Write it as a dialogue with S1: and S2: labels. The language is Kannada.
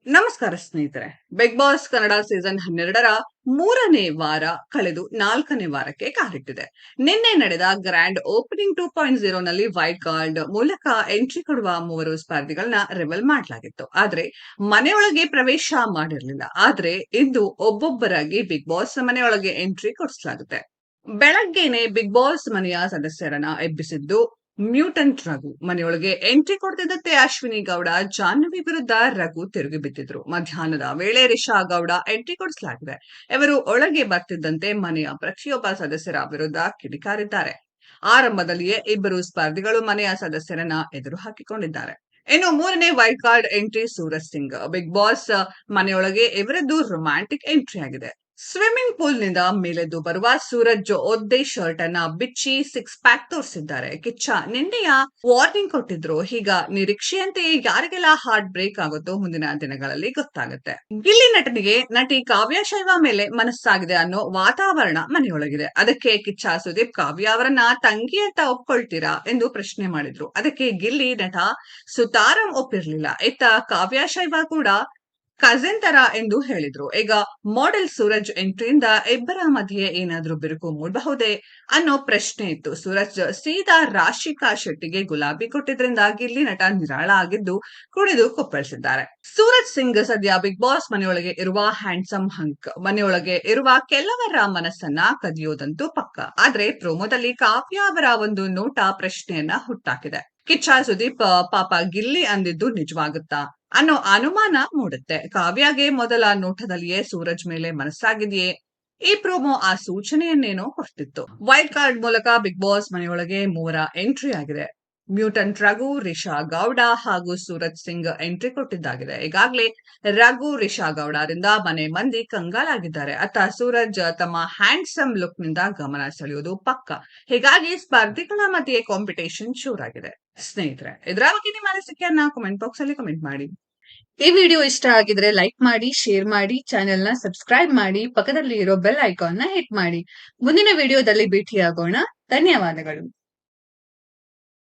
S1: ನಮಸ್ಕಾರ ಸ್ನೇಹಿತರೆ. ಬಿಗ್ ಬಾಸ್ ಕನ್ನಡ ಸೀಸನ್ 12ರ 3ನೇ ವಾರ ಕಳೆದು 4ನೇ ವಾರಕ್ಕೆ ಕಾಲಿಟ್ಟಿದೆ. ನಿನ್ನೆ ನಡೆದ ಗ್ರ್ಯಾಂಡ್ ಓಪನಿಂಗ್ 2.0 ನಲ್ಲಿ ವೈಲ್ಡ್ ಕಾರ್ಡ್ ಮೂಲಕ ಎಂಟ್ರಿ ಕೊಡುವ 3 ಸ್ಪರ್ಧಿಗಳನ್ನ ರಿವೀಲ್ ಮಾಡಲಾಗಿತ್ತು. ಆದ್ರೆ ಮನೆಯೊಳಗೆ ಪ್ರವೇಶ ಮಾಡಿರಲಿಲ್ಲ. ಆದ್ರೆ ಇಂದು ಒಬ್ಬೊಬ್ಬರಾಗಿ ಬಿಗ್ ಬಾಸ್ ಮನೆಯೊಳಗೆ ಎಂಟ್ರಿ ಕೊಡಿಸಲಾಗುತ್ತೆ. ಬೆಳಗ್ಗೆನೆ ಬಿಗ್ ಬಾಸ್ ಮನೆಯ ಸದಸ್ಯರನ್ನ ಎಬ್ಬಿಸಿದ್ದು ಮ್ಯೂಟೆಂಟ್ ರಘು. ಮನೆಯೊಳಗೆ ಎಂಟ್ರಿ ಕೊಡ್ತಿದ್ದಂತೆ ಅಶ್ವಿನಿ ಗೌಡ, ಜಾಹ್ನವಿ ವಿರುದ್ಧ ರಘು ತಿರುಗಿ ಬಿದ್ದಿದ್ರು. ಮಧ್ಯಾಹ್ನದ ವೇಳೆ ರಿಷಾ ಗೌಡ ಎಂಟ್ರಿ ಕೊಡಿಸಲಾಗಿದೆ. ಇವರು ಒಳಗೆ ಬರ್ತಿದ್ದಂತೆ ಮನೆಯ ಪ್ರತಿಯೊಬ್ಬ ಸದಸ್ಯರ ವಿರುದ್ಧ ಕಿಡಿಕಾರಿದ್ದಾರೆ. ಆರಂಭದಲ್ಲಿಯೇ ಇಬ್ಬರು ಸ್ಪರ್ಧಿಗಳು ಮನೆಯ ಸದಸ್ಯರನ್ನ ಎದುರು ಹಾಕಿಕೊಂಡಿದ್ದಾರೆ. ಇನ್ನು 3ನೇ wild card entry Suraj Singh. Bigg Boss ಮನೆಯೊಳಗೆ ಇವರದ್ದು ರೊಮ್ಯಾಂಟಿಕ್ ಎಂಟ್ರಿ ಆಗಿದೆ. ಸ್ವಿಮ್ಮಿಂಗ್ ಪೂಲ್ ನಿಂದ ಮೇಲೆದ್ದು ಬರುವ ಸೂರಜ್ ಒದ್ದೆ ಶರ್ಟ್ ಅನ್ನ ಬಿಚ್ಚಿ 6 ಪ್ಯಾಕ್ ತೋರಿಸಿದ್ದಾರೆ. ಕಿಚ್ಚ ನಿನ್ನೆಯ ವಾರ್ನಿಂಗ್ ಕೊಟ್ಟಿದ್ರು. ಈಗ ನಿರೀಕ್ಷೆಯಂತೆ ಯಾರಿಗೆಲ್ಲ ಹಾರ್ಟ್ ಬ್ರೇಕ್ ಆಗುತ್ತೋ ಮುಂದಿನ ದಿನಗಳಲ್ಲಿ ಗೊತ್ತಾಗುತ್ತೆ. ಗಿಲ್ಲಿ ನಟನಿಗೆ ನಟಿ ಕಾವ್ಯ ಶೈವ ಮೇಲೆ ಮನಸ್ಸಾಗಿದೆ ಅನ್ನೋ ವಾತಾವರಣ ಮನೆಯೊಳಗಿದೆ. ಅದಕ್ಕೆ ಕಿಚ್ಚ ಸುದೀಪ್ ಕಾವ್ಯ ಅವರನ್ನ ತಂಗಿ ಅಂತ ಒಪ್ಕೊಳ್ತೀರಾ ಎಂದು ಪ್ರಶ್ನೆ ಮಾಡಿದ್ರು. ಅದಕ್ಕೆ ಗಿಲ್ಲಿ ನಟ ಸುತಾರಂ ಒಪ್ಪಿರ್ಲಿಲ್ಲ. ಇತ್ತ ಕಾವ್ಯ ಶೈವ ಕೂಡ ಕಜಿನ್ ತರ ಎಂದು ಹೇಳಿದ್ರು. ಈಗ ಮಾಡೆಲ್ ಸೂರಜ್ ಎಂಟ್ರಿಯಿಂದ ಇಬ್ಬರ ಮಧ್ಯೆ ಏನಾದ್ರೂ ಬಿರುಕು ಮೂಡಬಹುದೇ ಅನ್ನೋ ಪ್ರಶ್ನೆ ಇತ್ತು. ಸೂರಜ್ ಸೀದಾ ರಾಶಿಕಾ ಶೆಟ್ಟಿಗೆ ಗುಲಾಬಿ ಕೊಟ್ಟಿದ್ರಿಂದ ಗಿಲ್ಲಿ ನಟ ನಿರಾಳ ಆಗಿದ್ದು ಕುಡಿದು ಕುಪ್ಪಳಿಸಿದ್ದಾರೆ. ಸೂರಜ್ ಸಿಂಗ್ ಸದ್ಯ ಬಿಗ್ ಬಾಸ್ ಮನೆಯೊಳಗೆ ಇರುವ ಹ್ಯಾಂಡ್ಸಮ್ ಹಂಕ್. ಮನೆಯೊಳಗೆ ಇರುವ ಕೆಲವರ ಮನಸ್ಸನ್ನ ಕದಿಯೋದಂತೂ ಪಕ್ಕ. ಆದ್ರೆ ಪ್ರೋಮೋದಲ್ಲಿ ಕಾವ್ಯ ಅವರ ಒಂದು ನೋಟ ಪ್ರಶ್ನೆಯನ್ನ ಹುಟ್ಟಾಕಿದೆ. ಕಿಚ್ಚ ಸುದೀಪ್ ಪಾಪ ಗಿಲ್ಲಿ ಅಂದಿದ್ದು ನಿಜವಾಗುತ್ತಾ ಅನ್ನೋ ಅನುಮಾನ ಮೂಡುತ್ತೆ. ಕಾವ್ಯಗೆ ಮೊದಲ ನೋಟದಲ್ಲಿಯೇ ಸೂರಜ್ ಮೇಲೆ ಮನಸ್ಸಾಗಿದೆಯೇ? ಈ ಪ್ರೋಮೋ ಆ ಸೂಚನೆಯನ್ನೇನೋ ಕೊಡ್ತಿತ್ತು. ವೈಲ್ಡ್ ಕಾರ್ಡ್ ಮೂಲಕ ಬಿಗ್ ಬಾಸ್ ಮನೆಯೊಳಗೆ 3 ಎಂಟ್ರಿ ಆಗಿದೆ. ಮ್ಯೂಟೆಂಟ್ ರಘು, ರಿಷಾ ಗೌಡ ಹಾಗೂ ಸೂರಜ್ ಸಿಂಗ್ ಎಂಟ್ರಿ ಕೊಟ್ಟಿದ್ದಾಗಿದೆ. ಈಗಾಗಲೇ ರಘು, ರಿಷಾ ಗೌಡರಿಂದ ಮನೆ ಮಂದಿ ಕಂಗಾಲಾಗಿದ್ದಾರೆ. ಅತ್ತ ಸೂರಜ್ ತಮ್ಮ ಹ್ಯಾಂಡ್ಸಮ್ ಲುಕ್ ನಿಂದ ಗಮನ ಸೆಳೆಯುವುದು ಪಕ್ಕ. ಹೀಗಾಗಿ ಸ್ಪರ್ಧಿಗಳ ಮಧ್ಯೆ ಕಾಂಪಿಟೇಷನ್ ಜೋರಾಗಿದೆ. ಸ್ನೇಹಿತರೆ, ಇದರ ಬಗ್ಗೆ ನಿಮ್ಮ ಅನಿಸಿಕೆಯನ್ನ ಕಮೆಂಟ್ ಬಾಕ್ಸ್ ಅಲ್ಲಿ ಕಮೆಂಟ್ ಮಾಡಿ. ಈ ವಿಡಿಯೋ ಇಷ್ಟ ಆಗಿದ್ರೆ ಲೈಕ್ ಮಾಡಿ, ಶೇರ್ ಮಾಡಿ, ಚಾನೆಲ್ ನ ಸಬ್ಸ್ಕ್ರೈಬ್ ಮಾಡಿ, ಪಕ್ಕದಲ್ಲಿ ಇರೋ ಬೆಲ್ ಐಕಾನ್ ನ ಹಿಟ್ ಮಾಡಿ. ಮುಂದಿನ ವಿಡಿಯೋದಲ್ಲಿ ಭೇಟಿಯಾಗೋಣ. ಧನ್ಯವಾದಗಳು.